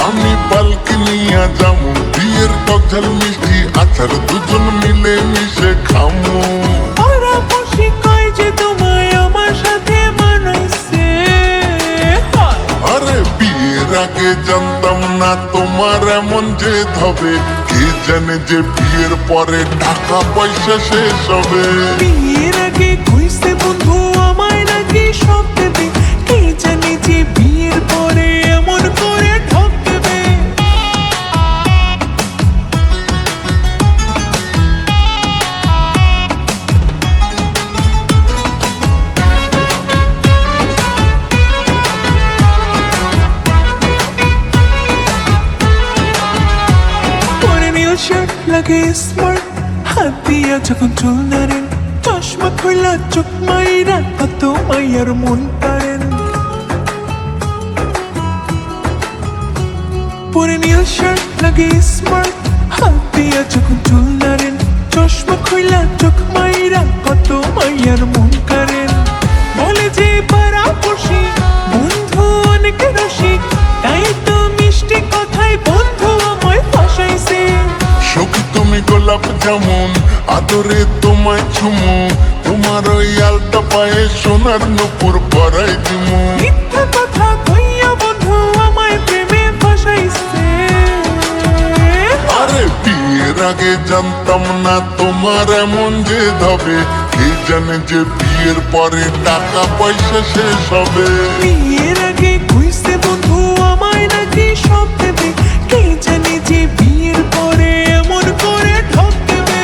আমি পালকি নিয়া যাবো, বিয়ের টক ঝাল মিষ্টি আচার দুজন মিলে মিশে খামু। ওরা খুশি কয় যে তোমায় আমার সাথে মানাইছে। আরে বিয়ের আগে জানতাম না তোমার এমন জেদ হবে, কে জানে যে বিয়ের পরে টাকা পয়সা শেষ হবে। বিয়ের আগে কইছে বন্ধু আমায় নাকি সব দেবে, কে জানে যে বিয়ের পরে এমন করে ঠক দেবে। পরে নীল শার্ট লাগে স্মার্ট, হাত দিয়া যখন চুল নাড়েন, চশমা খুইলা চোখ মাইরা কত মাইয়ার মন কাড়েন। পরে নীল শার্ট লাগে স্মার্ট, হাত দিয়া যখন চুল নাড়েন, চশমা খুইলা চোখ মাইরা কত মাইয়ার মন কাড়েন। বলে যে পাড়া পড়শি বন্ধু অনেক রসিক, তাই তো মিষ্টি কথায় বন্ধু আমায় ফাঁসাইছে। সখী তুমি গোলাপ যেমন, আদরে তোমায় ছুমু, তোমার ওই আলতা পায়ে সোনার নুপুর পরাই দিমু। মিথ্যা কথা কইয়া বন্ধু আমায় প্রেমে ফাঁসাইছে। আরে বিয়ের আগে জানতাম না তোমার এমন জেদ হবে, কে জানে যে বিয়ের পরে টাকা পয়সা শেষ হবে। বিয়ের আগে কইছে বন্ধু আমায় নাকি সব দেবে, কে জানে যে বিয়ের পরে এমন করে ঠক দেবে।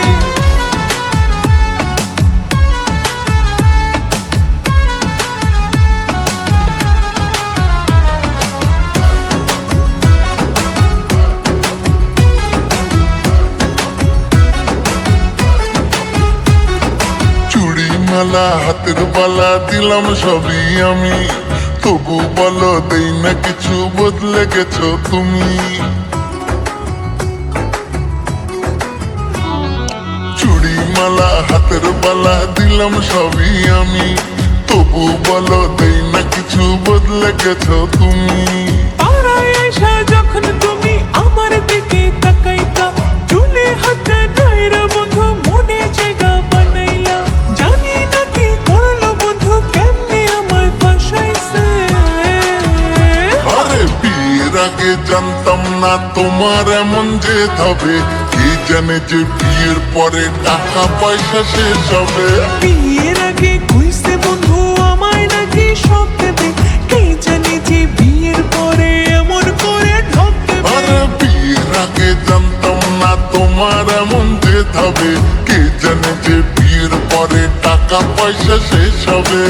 চুড়ি মালা হাতের বালা দিলাম সবই আমি, তবু বলো দেই না কিছু, বদলে গেছো তুমি। চুড়ি মালা হাতের বালা দিলাম সবই আমি, তবু বলো দেই না কিছু, বদলে গেছো তুমি। পাড়ায় আইসা যখন তুমি আমার দিকে তাকাইতা, চুলে হাতে নাইরা বন্ধু মনে জায়গা বানাইলা। জানি না কি করলো বন্ধু, কেমনে আমায় ফাঁসাইছে। আরে বিয়ের আগে জানতাম না তোমার এমন জেদ হবে, কে জানে যে বিয়ের পরে টাকা পয়সা শেষ হবে। বিয়ের আগে কইছে বন্ধু আমায় নাকি সব দেবে, কে জানে যে বিয়ের পরে এমন করে ঠক দেবে। আরে বিয়ের আগে জানতাম না তোমার এমন জেদ হবে, কে জানে যে বিয়ের পরে টাকা পয়সা শেষ হবে।